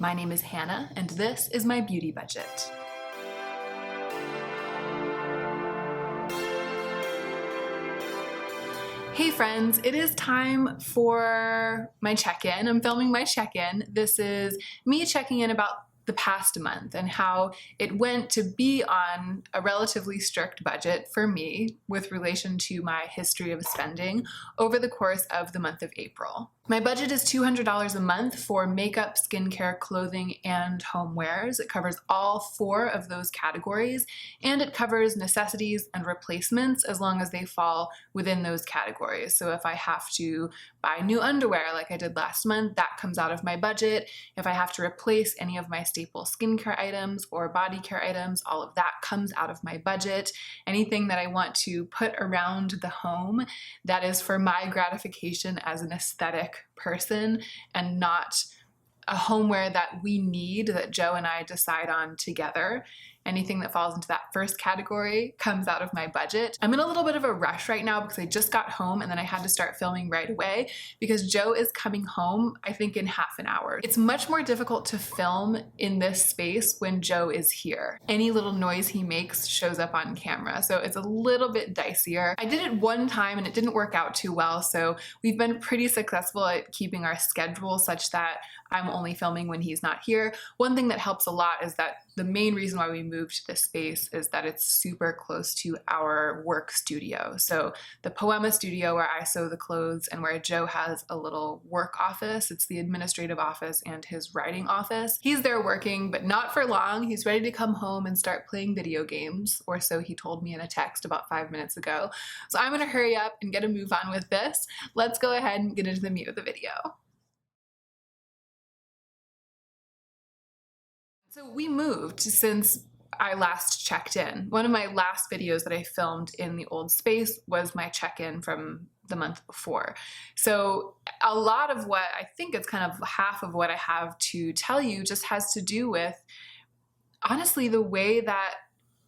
My name is Hannah, and this is my beauty budget. Hey friends, it is time for my check-in. I'm filming my check-in. This is me checking in about the past month and how it went to be on a relatively strict budget for me with relation to my history of spending over the course of the month of April. My budget is $200 a month for makeup, skincare, clothing, and homewares. It covers all 4 of those categories, and it covers necessities and replacements as long as they fall within those categories. So if I have to buy new underwear like I did last month, that comes out of my budget. If I have to replace any of my staple skincare items or body care items, all of that comes out of my budget. Anything that I want to put around the home that is for my gratification as an aesthetic person and not a homeware that we need, that Joe and I decide on together. Anything that falls into that first category comes out of my budget. I'm in a little bit of a rush right now because I just got home and then I had to start filming right away because Joe is coming home, I think, in half an hour. It's much more difficult to film in this space when Joe is here. Any little noise he makes shows up on camera, so it's a little bit dicier. I did it one time and it didn't work out too well, so we've been pretty successful at keeping our schedule such that I'm only filming when he's not here. One thing that helps a lot is that the main reason why we moved to this space is that it's super close to our work studio. So the Poema studio where I sew the clothes and where Joe has a little work office, it's the administrative office and his writing office. He's there working, but not for long. He's ready to come home and start playing video games, or so he told me in a text about 5 minutes ago. So I'm gonna hurry up and get a move on with this. Let's go ahead and get into the meat of the video. So we moved since I last checked in. One of my last videos that I filmed in the old space was my check-in from the month before. So a lot of what I think it's kind of half of what I have to tell you just has to do with, honestly, the way that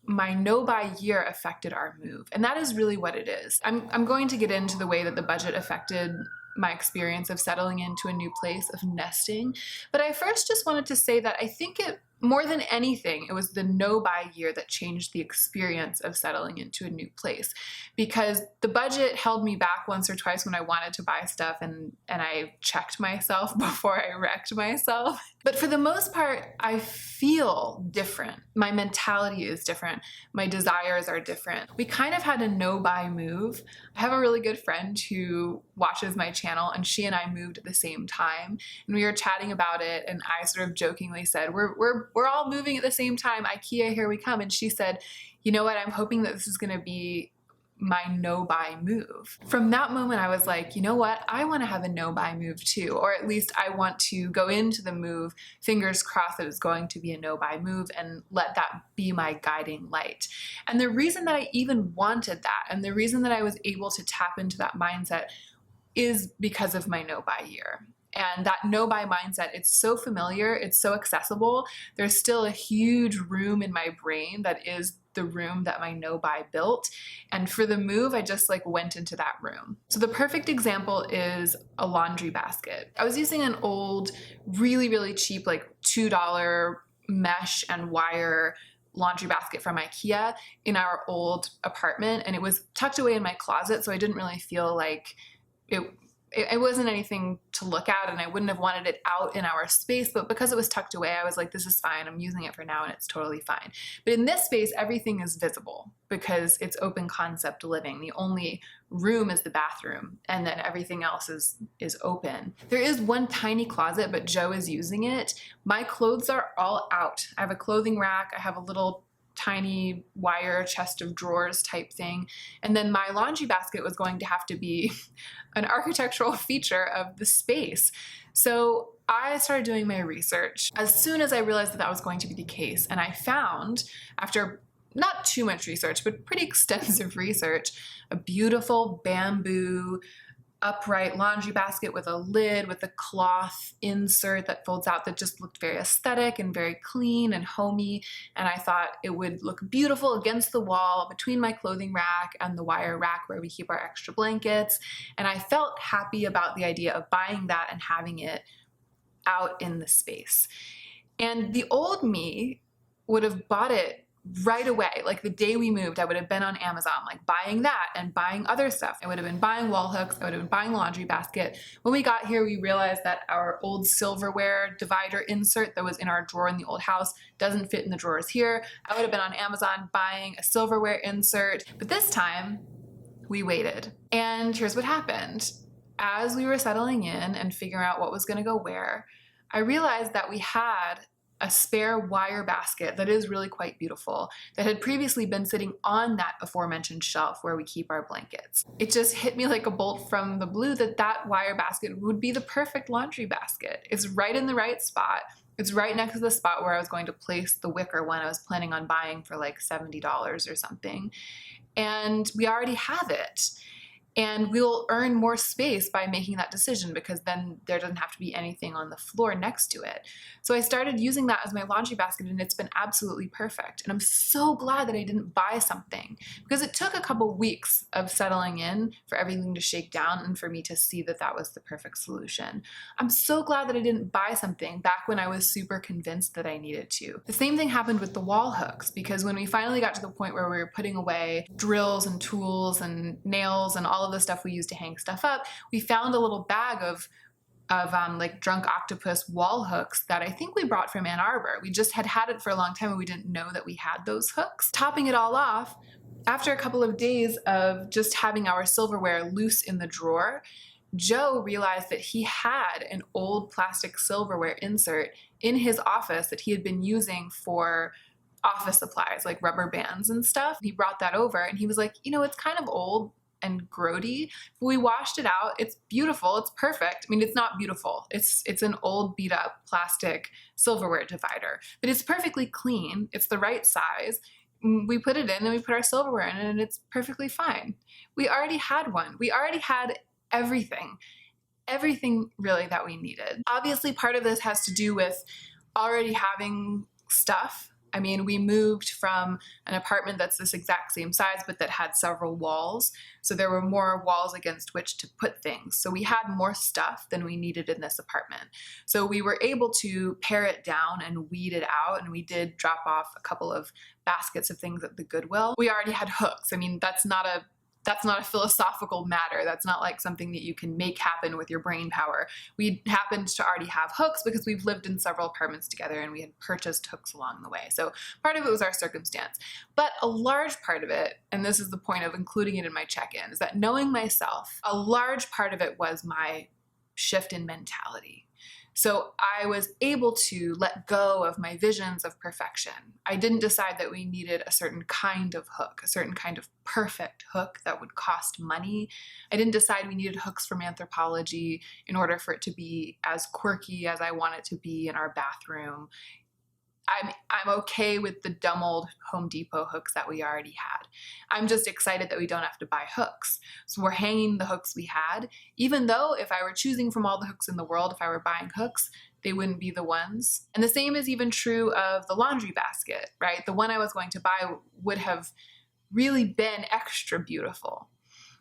my no-buy year affected our move. And that is really what it is. I'm going to get into the way that the budget affected my experience of settling into a new place, of nesting. But I first just wanted to say that I think more than anything, it was the no-buy year that changed the experience of settling into a new place, because the budget held me back once or twice when I wanted to buy stuff and I checked myself before I wrecked myself. But for the most part, I feel different. My mentality is different. My desires are different. We kind of had a no-buy move. I have a really good friend who watches my channel, and she and I moved at the same time, and we were chatting about it, and I sort of jokingly said, we're all moving at the same time, IKEA, here we come. And she said, you know what, I'm hoping that this is gonna be my no-buy move. From that moment, I was like, you know what, I wanna have a no-buy move too, or at least I want to go into the move, fingers crossed that it's going to be a no-buy move, and let that be my guiding light. And the reason that I even wanted that, and the reason that I was able to tap into that mindset, is because of my no-buy year. And that no-buy mindset, it's so familiar, it's so accessible. There's still a huge room in my brain that is the room that my no-buy built. And for the move, I just went into that room. So the perfect example is a laundry basket. I was using an old, really, really cheap, $2 mesh and wire laundry basket from IKEA in our old apartment. And it was tucked away in my closet, so I didn't really feel like it wasn't anything to look at, and I wouldn't have wanted it out in our space, but because it was tucked away, I was like, this is fine, I'm using it for now and it's totally fine. But in this space, everything is visible because it's open concept living. The only room is the bathroom, and then everything else is open. There is one tiny closet, but Joe is using it. My clothes are all out. I have a clothing rack, I have a little tiny wire chest of drawers type thing. And then my laundry basket was going to have to be an architectural feature of the space. So I started doing my research as soon as I realized that that was going to be the case. And I found, after not too much research, but pretty extensive research, a beautiful bamboo upright laundry basket with a lid with a cloth insert that folds out that just looked very aesthetic and very clean and homey. And I thought it would look beautiful against the wall between my clothing rack and the wire rack where we keep our extra blankets. And I felt happy about the idea of buying that and having it out in the space. And the old me would have bought it right away. Like the day we moved, I would have been on Amazon, like buying that and buying other stuff. I would have been buying wall hooks. I would have been buying laundry basket. When we got here, we realized that our old silverware divider insert that was in our drawer in the old house doesn't fit in the drawers here. I would have been on Amazon buying a silverware insert. But this time, we waited. And here's what happened. As we were settling in and figuring out what was going to go where, I realized that we had a spare wire basket that is really quite beautiful that had previously been sitting on that aforementioned shelf where we keep our blankets. It just hit me like a bolt from the blue that that wire basket would be the perfect laundry basket. It's right in the right spot. It's right next to the spot where I was going to place the wicker one I was planning on buying for like $70 or something. And we already have it. And we'll earn more space by making that decision because then there doesn't have to be anything on the floor next to it. So I started using that as my laundry basket and it's been absolutely perfect. And I'm so glad that I didn't buy something because it took a couple weeks of settling in for everything to shake down and for me to see that that was the perfect solution. I'm so glad that I didn't buy something back when I was super convinced that I needed to. The same thing happened with the wall hooks because when we finally got to the point where we were putting away drills and tools and nails and all of the stuff we use to hang stuff up, we found a little bag of like drunk octopus wall hooks that I think we brought from Ann Arbor. We just had it for a long time and we didn't know that we had those hooks. Topping it all off, after a couple of days of just having our silverware loose in the drawer, Joe realized that he had an old plastic silverware insert in his office that he had been using for office supplies, like rubber bands and stuff. He brought that over and he was like, you know, it's kind of old and grody, but we washed it out. It's beautiful. It's perfect. I mean, it's not beautiful. It's an old beat up plastic silverware divider, but it's perfectly clean. It's the right size. We put it in and we put our silverware in it and it's perfectly fine. We already had one. We already had everything really that we needed. Obviously, part of this has to do with already having stuff. I mean, we moved from an apartment that's this exact same size, but that had several walls. So there were more walls against which to put things. So we had more stuff than we needed in this apartment. So we were able to pare it down and weed it out. And we did drop off a couple of baskets of things at the Goodwill. We already had hooks. I mean, that's not a philosophical matter. That's not like something that you can make happen with your brain power. We happened to already have hooks because we've lived in several apartments together and we had purchased hooks along the way. So part of it was our circumstance. But a large part of it, and this is the point of including it in my check-in, is that knowing myself, a large part of it was my shift in mentality. So I was able to let go of my visions of perfection. I didn't decide that we needed a certain kind of hook, a certain kind of perfect hook that would cost money. I didn't decide we needed hooks from Anthropologie in order for it to be as quirky as I want it to be in our bathroom. I'm okay with the dumb old Home Depot hooks that we already had. I'm just excited that we don't have to buy hooks. So we're hanging the hooks we had, even though if I were choosing from all the hooks in the world, if I were buying hooks, they wouldn't be the ones. And the same is even true of the laundry basket, right? The one I was going to buy would have really been extra beautiful.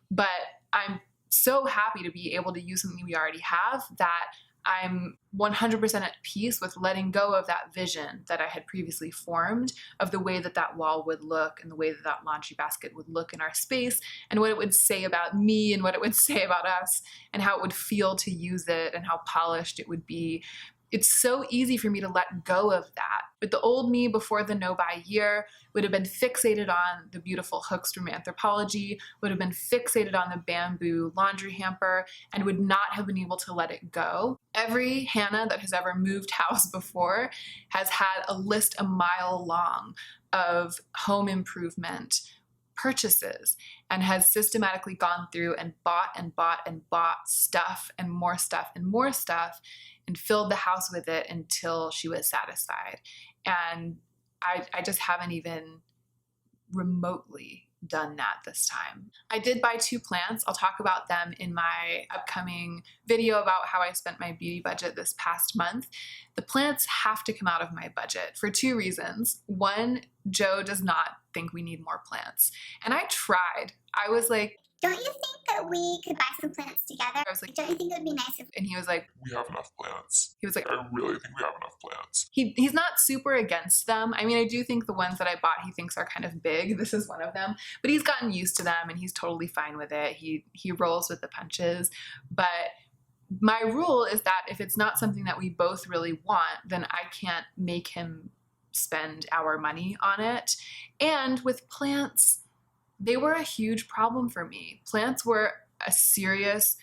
But I'm so happy to be able to use something we already have that I'm 100% at peace with letting go of that vision that I had previously formed of the way that that wall would look and the way that that laundry basket would look in our space and what it would say about me and what it would say about us and how it would feel to use it and how polished it would be. It's so easy for me to let go of that. But the old me before the no-buy year would have been fixated on the beautiful hooks from Anthropologie, would have been fixated on the bamboo laundry hamper, and would not have been able to let it go. Every Hannah that has ever moved house before has had a list a mile long of home improvement purchases and has systematically gone through and bought and bought and bought stuff and more stuff and more stuff and filled the house with it until she was satisfied. And I just haven't even remotely done that this time. I did buy 2 plants. I'll talk about them in my upcoming video about how I spent my beauty budget this past month. The plants have to come out of my budget for 2 reasons. One, Joe does not think we need more plants. And I tried. I was like, don't you think that we could buy some plants together? I was like, Don't you think it would be nice if... And he was like, we have enough plants. He was like, I really think we have enough plants. He's not super against them. I mean, I do think the ones that I bought he thinks are kind of big. This is one of them. But he's gotten used to them and he's totally fine with it. He rolls with the punches. But my rule is that if it's not something that we both really want, then I can't make him spend our money on it. And with plants, they were a huge problem for me. Plants were a serious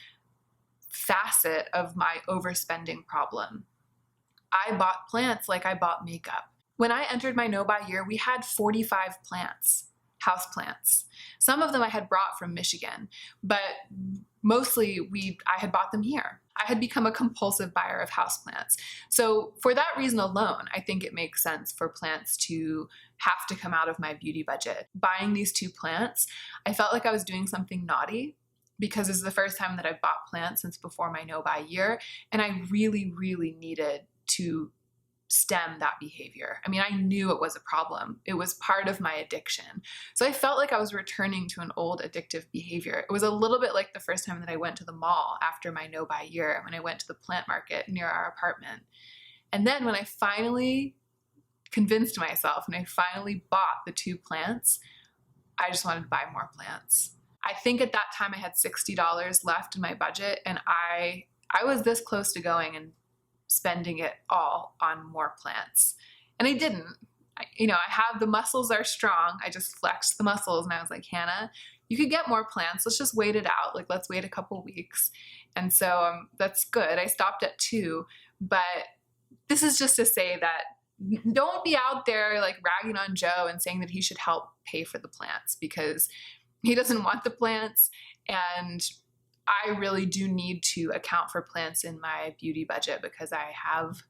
facet of my overspending problem. I bought plants like I bought makeup. When I entered my no-buy year, we had 45 plants, house plants. Some of them I had brought from Michigan, but mostly I had bought them here. I had become a compulsive buyer of houseplants. So for that reason alone, I think it makes sense for plants to have to come out of my beauty budget. Buying these 2 plants, I felt like I was doing something naughty because this is the first time that I've bought plants since before my no-buy year, and I really, really needed to stem that behavior. I mean, I knew it was a problem. It was part of my addiction. So I felt like I was returning to an old addictive behavior. It was a little bit like the first time that I went to the mall after my no-buy year, when I went to the plant market near our apartment. And then when I finally convinced myself and I finally bought the 2 plants, I just wanted to buy more plants. I think at that time I had $60 left in my budget, and I was this close to going and spending it all on more plants. And I didn't. I have the muscles are strong. I just flexed the muscles and I was like, Hannah, you could get more plants. Let's just wait it out. Like, let's wait a couple weeks. And so that's good. I stopped at 2, but this is just to say that don't be out there like ragging on Joe and saying that he should help pay for the plants, because he doesn't want the plants. And I really do need to account for plants in my beauty budget because I have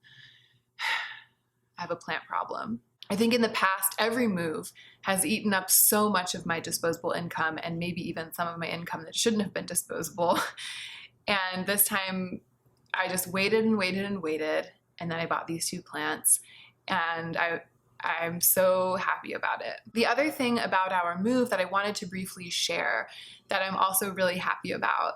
a plant problem. I think in the past, every move has eaten up so much of my disposable income, and maybe even some of my income that shouldn't have been disposable. And this time I just waited and waited and waited. And then I bought these 2 plants, and I'm so happy about it. The other thing about our move that I wanted to briefly share that I'm also really happy about,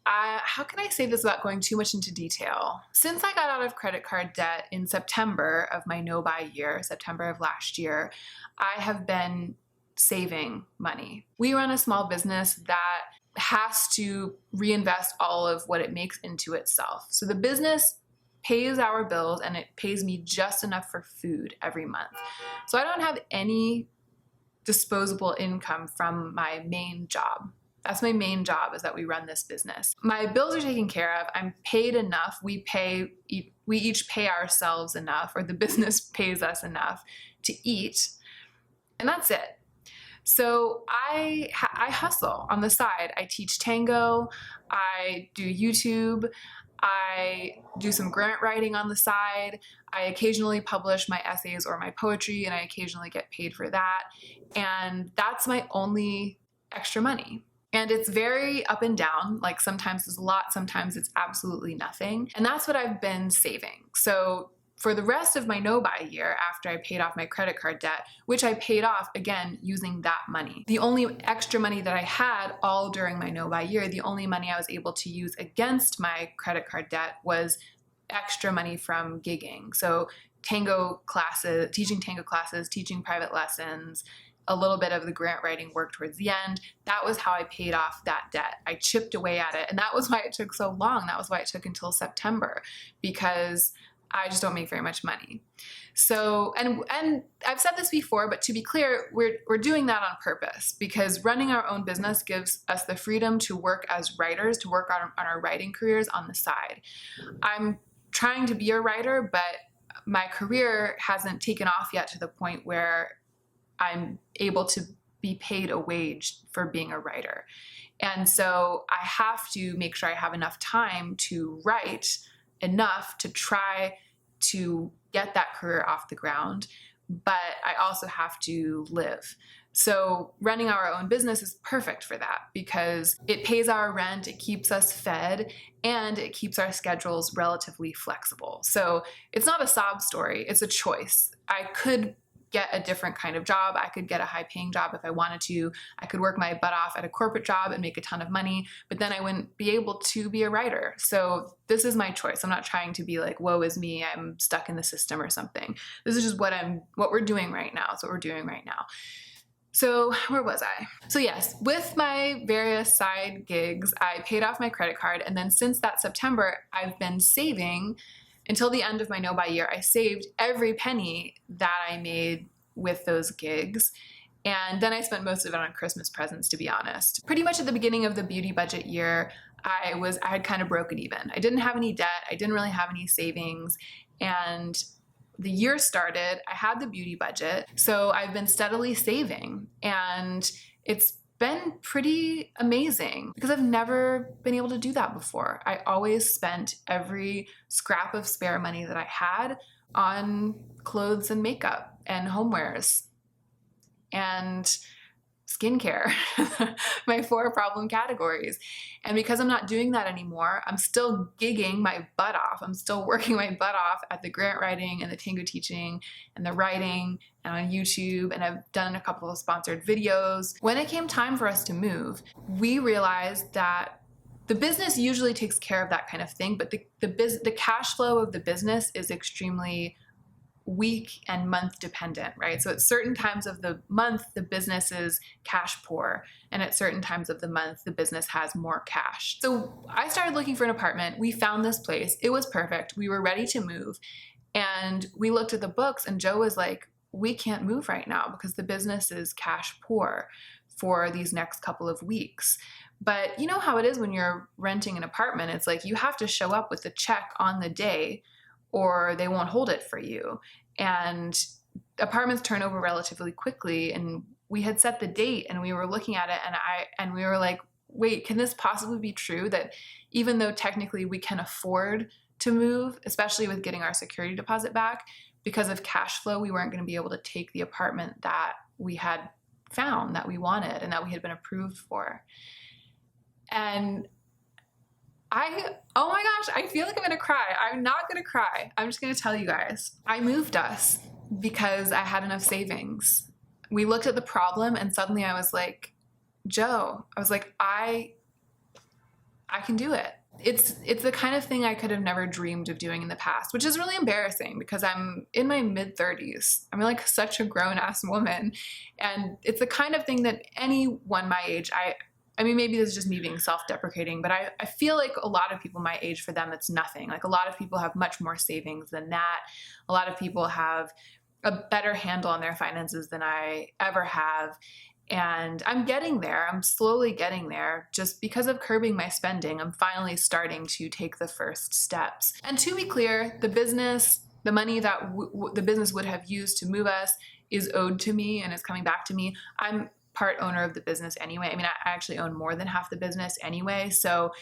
how can I say this without going too much into detail? Since I got out of credit card debt in September of my no-buy year, September of last year, I have been saving money. We run a small business that has to reinvest all of what it makes into itself. So the business pays our bills and it pays me just enough for food every month. So I don't have any disposable income from my main job. That's my main job, is that we run this business. My bills are taken care of. I'm paid enough. We each pay ourselves enough, or the business pays us enough to eat, and that's it. So I hustle on the side. I teach tango. I do YouTube. I do some grant writing on the side. I occasionally publish my essays or my poetry, and I occasionally get paid for that. And that's my only extra money. And it's very up and down. Like, sometimes it's a lot, sometimes it's absolutely nothing. And that's what I've been saving. So for the rest of my no-buy year, after I paid off my credit card debt, which I paid off, again, using that money, the only extra money that I had all during my no-buy year, the only money I was able to use against my credit card debt was extra money from gigging. So tango classes, teaching private lessons, a little bit of the grant writing work towards the end. That was how I paid off that debt. I chipped away at it. And that was why it took so long. That was why it took until September, because I just don't make very much money. So, and I've said this before, but to be clear, we're doing that on purpose, because running our own business gives us the freedom to work as writers, to work on our writing careers on the side. I'm trying to be a writer, but my career hasn't taken off yet to the point where I'm able to be paid a wage for being a writer. And so I have to make sure I have enough time to write enough to try to get that career off the ground, but I also have to live. So running our own business is perfect for that, because it pays our rent, it keeps us fed, and it keeps our schedules relatively flexible. So it's not a sob story, it's a choice. I could get a different kind of job. I could get a high paying job if I wanted to. I could work my butt off at a corporate job and make a ton of money, but then I wouldn't be able to be a writer. So this is my choice. I'm not trying to be like, woe is me, I'm stuck in the system or something. This is just what we're doing right now. It's what we're doing right now. So where was I? So yes, with my various side gigs, I paid off my credit card. And then since that September, I've been saving until the end of my no-buy year. I saved every penny that I made with those gigs. And then I spent most of it on Christmas presents, to be honest. Pretty much at the beginning of the beauty budget year, I had kind of broken even. I didn't have any debt. I didn't really have any savings. And the year started, I had the beauty budget. So I've been steadily saving, and it's been pretty amazing because I've never been able to do that before. I always spent every scrap of spare money that I had on clothes and makeup and homewares and skincare, my 4 problem categories. And because I'm not doing that anymore, I'm still gigging my butt off. I'm still working my butt off at the grant writing and the tango teaching and the writing and on YouTube. And I've done a couple of sponsored videos. When it came time for us to move, we realized that the business usually takes care of that kind of thing, but the cash flow of the business is extremely week and month dependent, right? So at certain times of the month, the business is cash poor. And at certain times of the month, the business has more cash. So I started looking for an apartment. We found this place. It was perfect. We were ready to move. And we looked at the books, and Joe was like, we can't move right now because the business is cash poor for these next couple of weeks. But you know how it is when you're renting an apartment. It's like you have to show up with the check on the day or they won't hold it for you. And apartments turn over relatively quickly. And we had set the date and we were looking at it, and we were like, wait, can this possibly be true that even though technically we can afford to move, especially with getting our security deposit back, because of cash flow, we weren't going to be able to take the apartment that we had found, that we wanted, and that we had been approved for. And oh my gosh, I feel like I'm gonna cry. I'm not gonna cry. I'm just gonna tell you guys. I moved us because I had enough savings. We looked at the problem and suddenly I was like, Joe, I can do it. It's the kind of thing I could have never dreamed of doing in the past, which is really embarrassing because I'm in my mid-30s. I'm like such a grown-ass woman. And it's the kind of thing that anyone my age, I mean, maybe this is just me being self-deprecating, but I feel like a lot of people my age, for them, it's nothing. Like a lot of people have much more savings than that. A lot of people have a better handle on their finances than I ever have. And I'm getting there. I'm slowly getting there. Just because of curbing my spending, I'm finally starting to take the first steps. And to be clear, the money that the business would have used to move us is owed to me and is coming back to me. I'm part owner of the business anyway. I mean, I actually own more than half the business anyway. So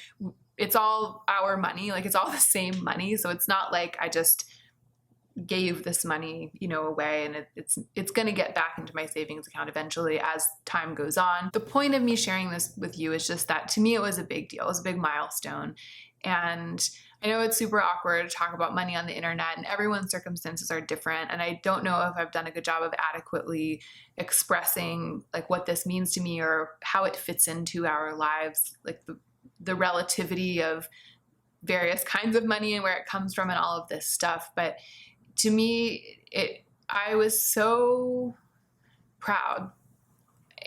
it's all our money. Like it's all the same money. So it's not like I just gave this money, away, and it's going to get back into my savings account eventually as time goes on. The point of me sharing this with you is just that to me, it was a big deal. It was a big milestone. And I know it's super awkward to talk about money on the internet, and everyone's circumstances are different. And I don't know if I've done a good job of adequately expressing like what this means to me or how it fits into our lives, like the relativity of various kinds of money and where it comes from and all of this stuff. But to me, I was so proud,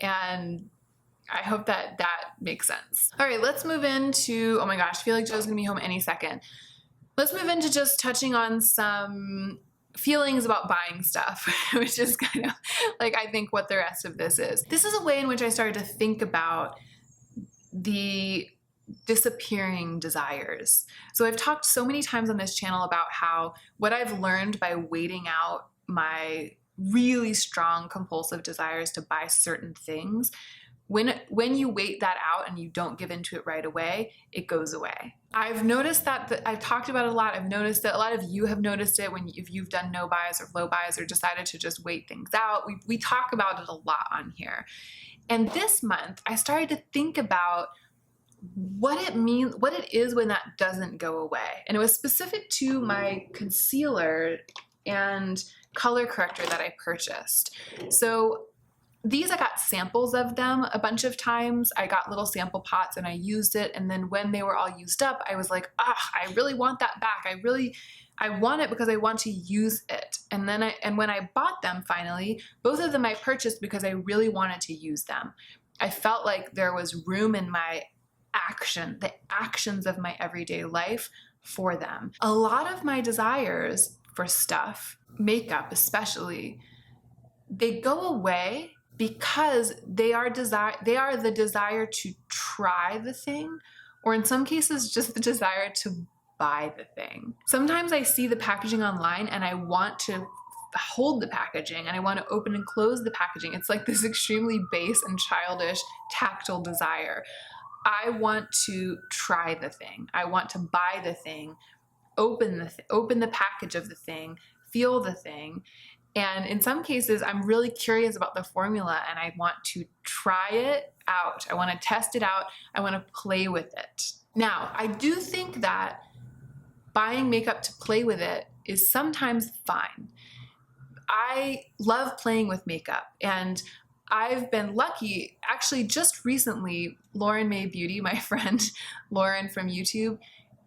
and I hope that makes sense. All right, let's move into, oh my gosh, I feel like Joe's gonna be home any second. Let's move into just touching on some feelings about buying stuff, which is kind of like, I think what the rest of this is. This is a way in which I started to think about the disappearing desires. So I've talked so many times on this channel about how what I've learned by waiting out my really strong compulsive desires to buy certain things, when you wait that out and you don't give into it right away, it goes away. I've noticed that I've talked about it a lot. I've noticed that a lot of you have noticed it if you've done no buys or low buys or decided to just wait things out. We talk about it a lot on here. And this month, I started to think about what it means, what it is when that doesn't go away. And it was specific to my concealer and color corrector that I purchased. So these, I got samples of them a bunch of times. I got little sample pots and I used it. And then when they were all used up, I was like, I really want that back. I want it because I want to use it. And when I bought them finally, both of them I purchased because I really wanted to use them. I felt like there was room in the actions of my everyday life for them. A lot of my desires for stuff, makeup especially, they go away because they are the desire to try the thing, or in some cases just the desire to buy the thing. Sometimes I see the packaging online and I want to hold the packaging and I want to open and close the packaging. It's like this extremely base and childish tactile desire. I want to try the thing. I want to buy the thing, open the package of the thing, feel the thing. And in some cases, I'm really curious about the formula and I want to try it out. I want to test it out. I want to play with it. Now, I do think that buying makeup to play with it is sometimes fine. I love playing with makeup, and I've been lucky. Actually, just recently, Lauren May Beauty, my friend Lauren from YouTube,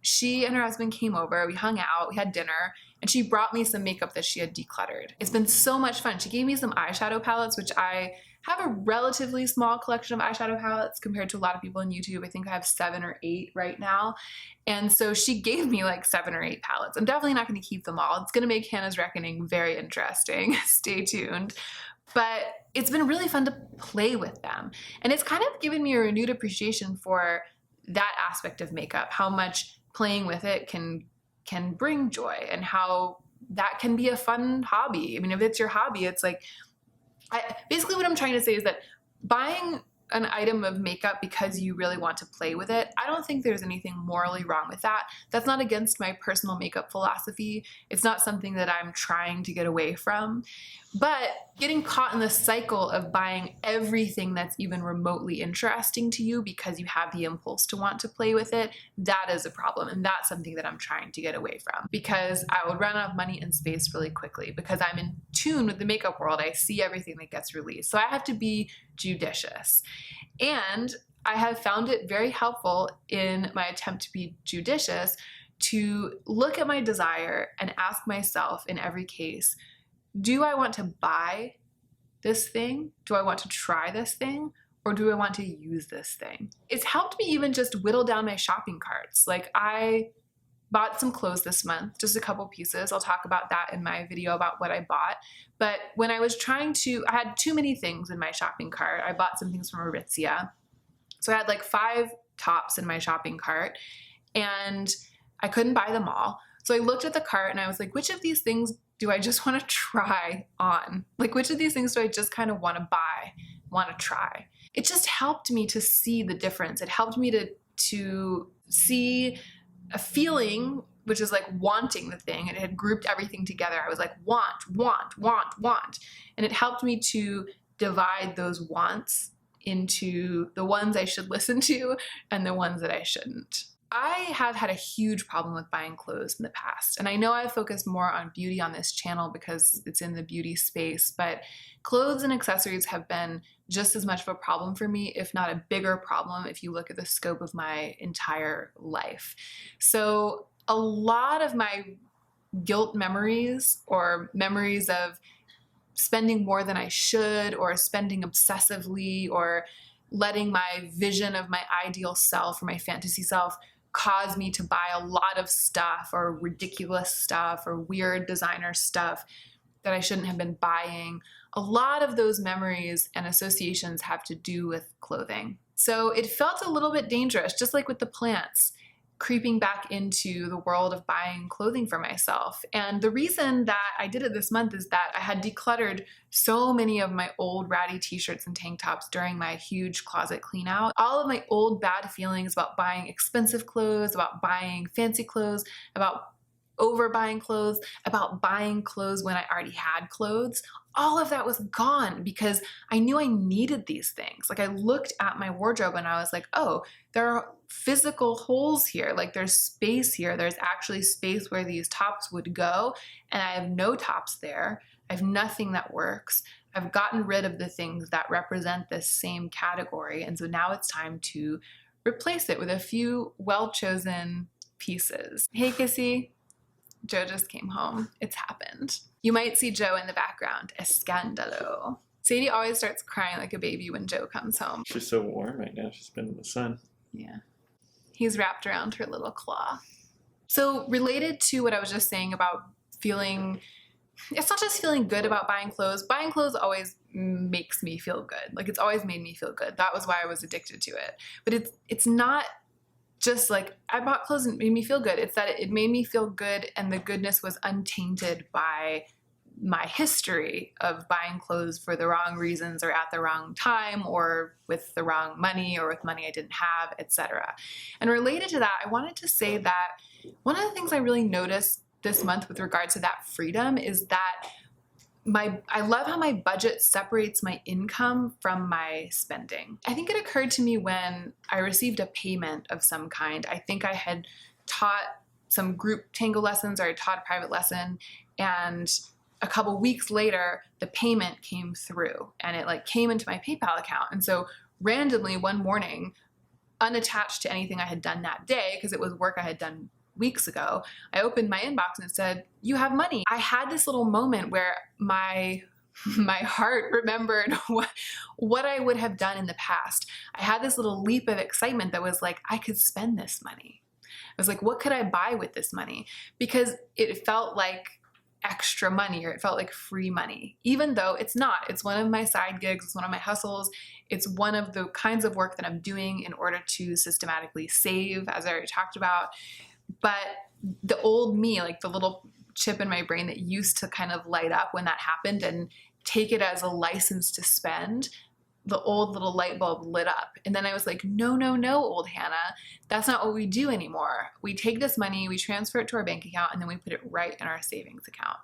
she and her husband came over, we hung out, we had dinner, and she brought me some makeup that she had decluttered. It's been so much fun. She gave me some eyeshadow palettes, which I have a relatively small collection of eyeshadow palettes compared to a lot of people on YouTube. I think I have 7 or 8 right now. And so she gave me like 7 or 8 palettes. I'm definitely not going to keep them all. It's going to make Hannah's Reckoning very interesting. Stay tuned. But it's been really fun to play with them. And it's kind of given me a renewed appreciation for that aspect of makeup, how much playing with it can bring joy and how that can be a fun hobby. I mean, if it's your hobby, it's like, basically what I'm trying to say is that buying an item of makeup because you really want to play with it, I don't think there's anything morally wrong with that. That's not against my personal makeup philosophy. It's not something that I'm trying to get away from. But getting caught in the cycle of buying everything that's even remotely interesting to you because you have the impulse to want to play with it, that is a problem. And that's something that I'm trying to get away from, because I would run out of money and space really quickly because I'm in tune with the makeup world. I see everything that gets released. So I have to be judicious. And I have found it very helpful in my attempt to be judicious to look at my desire and ask myself in every case, do I want to buy this thing? Do I want to try this thing? Or do I want to use this thing? It's helped me even just whittle down my shopping carts. Like, I bought some clothes this month, just a couple pieces. I'll talk about that in my video about what I bought. But when I was I had too many things in my shopping cart. I bought some things from Aritzia. So I had like 5 tops in my shopping cart and I couldn't buy them all. So I looked at the cart and I was like, which of these things do I just want to try on? Like, which of these things do I just kind of want to buy, want to try? It just helped me to see the difference. It helped me to see a feeling, which is like wanting the thing. And it had grouped everything together. I was like, want, want, want, want. And it helped me to divide those wants into the ones I should listen to and the ones that I shouldn't. I have had a huge problem with buying clothes in the past, and I know I've focused more on beauty on this channel because it's in the beauty space, but clothes and accessories have been just as much of a problem for me, if not a bigger problem if you look at the scope of my entire life. So a lot of my guilt memories, or memories of spending more than I should, or spending obsessively, or letting my vision of my ideal self or my fantasy self cause me to buy a lot of stuff, or ridiculous stuff, or weird designer stuff that I shouldn't have been buying. A lot of those memories and associations have to do with clothing. So it felt a little bit dangerous, just like with the plants, creeping back into the world of buying clothing for myself. And the reason that I did it this month is that I had decluttered so many of my old ratty t-shirts and tank tops during my huge closet clean out. All of my old bad feelings about buying expensive clothes, about buying fancy clothes, about overbuying clothes, about buying clothes when I already had clothes. All of that was gone because I knew I needed these things. Like I looked at my wardrobe and I was like, oh, there are physical holes here. Like there's space here. There's actually space where these tops would go. And I have no tops there. I have nothing that works. I've gotten rid of the things that represent this same category. And so now it's time to replace it with a few well-chosen pieces. Hey, Kissy. Joe just came home. It's happened. You might see Joe in the background. Escandalo. Sadie always starts crying like a baby when Joe comes home. She's so warm right now. She's been in the sun. Yeah. He's wrapped around her little claw. So related to what I was just saying about feeling, it's not just feeling good about buying clothes. Buying clothes always makes me feel good. Like it's always made me feel good. That was why I was addicted to it. But it's not just like I bought clothes and it made me feel good. It's that it made me feel good and the goodness was untainted by my history of buying clothes for the wrong reasons or at the wrong time or with the wrong money or with money I didn't have, etc. And related to that, I wanted to say that one of the things I really noticed this month with regard to that freedom is that I love how my budget separates my income from my spending. I think it occurred to me when I received a payment of some kind. I think I had taught some group tango lessons or I taught a private lesson, and a couple weeks later, the payment came through and it like came into my PayPal account. And so randomly one morning, unattached to anything I had done that day, because it was work I had done weeks ago, I opened my inbox and it said, you have money. I had this little moment where my heart remembered what I would have done in the past. I had this little leap of excitement that was like, I could spend this money. I was like, what could I buy with this money? Because it felt like extra money or it felt like free money, even though it's not. It's one of my side gigs. It's one of my hustles. It's one of the kinds of work that I'm doing in order to systematically save, as I already talked about. But the old me, like the little chip in my brain that used to kind of light up when that happened and take it as a license to spend, the old little light bulb lit up. And then I was like, no, old Hannah, that's not what we do anymore. We take this money, we transfer it to our bank account, and then we put it right in our savings account.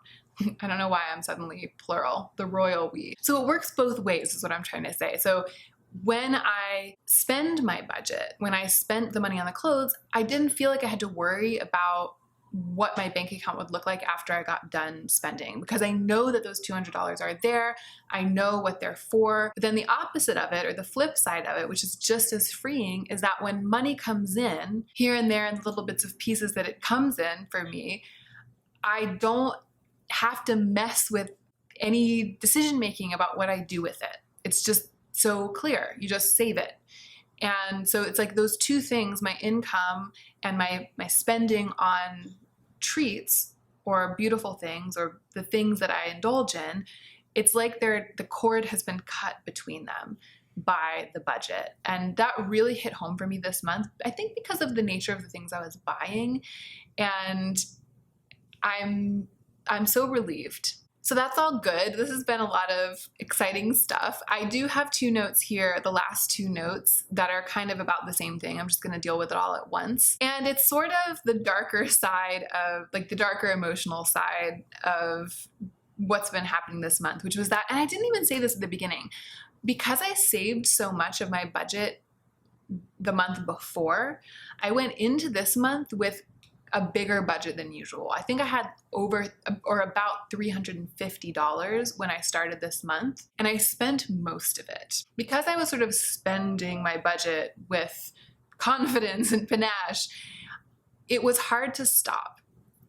I don't know why I'm suddenly plural, the royal we. So it works both ways is what I'm trying to say. So when I spend my budget, when I spent the money on the clothes, I didn't feel like I had to worry about what my bank account would look like after I got done spending, because I know that those $200 are there. I know what they're for. But then the opposite of it, or the flip side of it, which is just as freeing, is that when money comes in here and there in the little bits of pieces that it comes in for me, I don't have to mess with any decision making about what I do with it. It's just so clear. You just save it. And so it's like those two things, my income and my spending on treats or beautiful things or the things that I indulge in, it's like the cord has been cut between them by the budget. And that really hit home for me this month, I think because of the nature of the things I was buying. And I'm so relieved. So that's all good. This has been a lot of exciting stuff. I do have two notes here, the last two notes, that are kind of about the same thing. I'm just going to deal with it all at once. And it's sort of the darker side of, like the darker emotional side of what's been happening this month, which was that, and I didn't even say this at the beginning, because I saved so much of my budget the month before, I went into this month with a bigger budget than usual. I think I had about $350 when I started this month, and I spent most of it. Because I was sort of spending my budget with confidence and panache, it was hard to stop.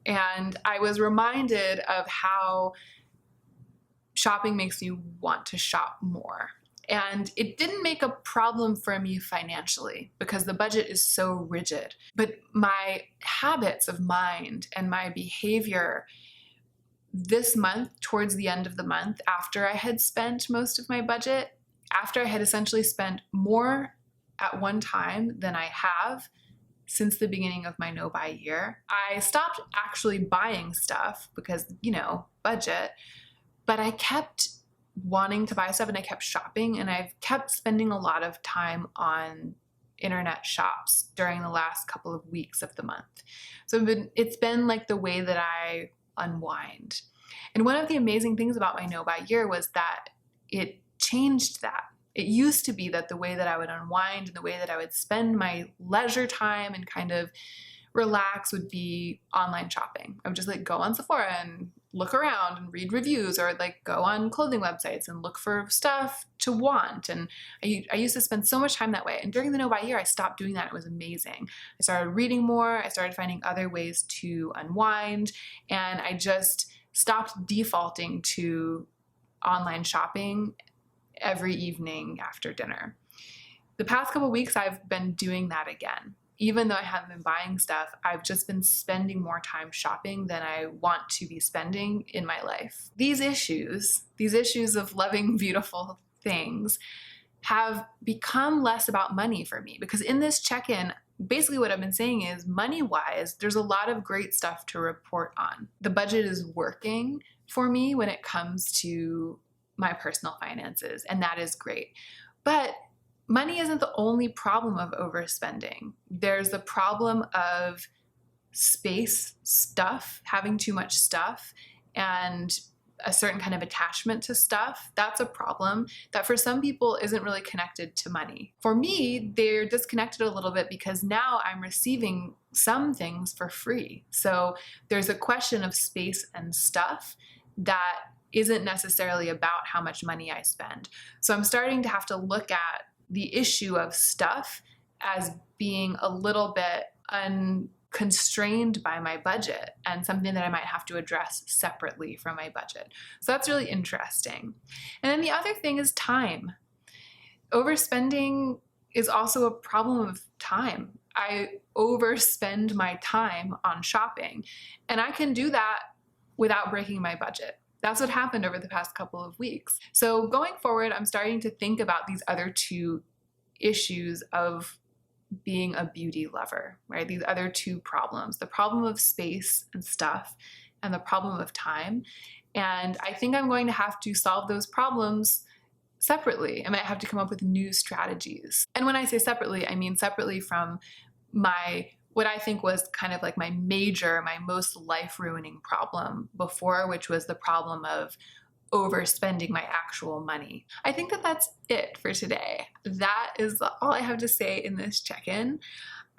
And I was reminded of how shopping makes me want to shop more. And it didn't make a problem for me financially because the budget is so rigid. But my habits of mind and my behavior this month, towards the end of the month, after I had spent most of my budget, after I had essentially spent more at one time than I have since the beginning of my no-buy year, I stopped actually buying stuff because, budget, but I kept wanting to buy stuff and I kept shopping, and I've kept spending a lot of time on internet shops during the last couple of weeks of the month. So it's been like the way that I unwind. And one of the amazing things about my no buy year was that it changed that. It used to be that the way that I would unwind and the way that I would spend my leisure time and kind of relax would be online shopping. I would just like go on Sephora and look around and read reviews, or like go on clothing websites and look for stuff to want. And I used to spend so much time that way. And during the no buy year, I stopped doing that. It was amazing. I started reading more. I started finding other ways to unwind. And I just stopped defaulting to online shopping every evening after dinner. The past couple weeks, I've been doing that again. Even though I haven't been buying stuff, I've just been spending more time shopping than I want to be spending in my life. These issues of loving beautiful things, have become less about money for me, because in this check-in, basically what I've been saying is, money-wise, there's a lot of great stuff to report on. The budget is working for me when it comes to my personal finances, and that is great. But money isn't the only problem of overspending. There's the problem of space, stuff, having too much stuff, and a certain kind of attachment to stuff. That's a problem that for some people isn't really connected to money. For me, they're disconnected a little bit because now I'm receiving some things for free. So there's a question of space and stuff that isn't necessarily about how much money I spend. So I'm starting to have to look at the issue of stuff as being a little bit unconstrained by my budget, and something that I might have to address separately from my budget. So that's really interesting. And then the other thing is time. Overspending is also a problem of time. I overspend my time on shopping, and I can do that without breaking my budget. That's what happened over the past couple of weeks. So going forward, I'm starting to think about these other two issues of being a beauty lover, right? These other two problems, the problem of space and stuff, and the problem of time. And I think I'm going to have to solve those problems separately. I might have to come up with new strategies. And when I say separately, I mean separately from what I think was kind of like my most life-ruining problem before, which was the problem of overspending my actual money. I think that that's it for today. That is all I have to say in this check-in.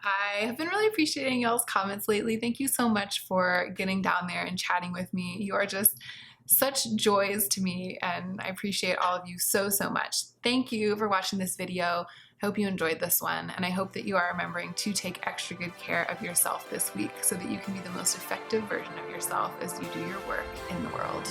I have been really appreciating y'all's comments lately. Thank you so much for getting down there and chatting with me. You are just such joys to me, and I appreciate all of you so, so much. Thank you for watching this video. I hope you enjoyed this one, and I hope that you are remembering to take extra good care of yourself this week so that you can be the most effective version of yourself as you do your work in the world.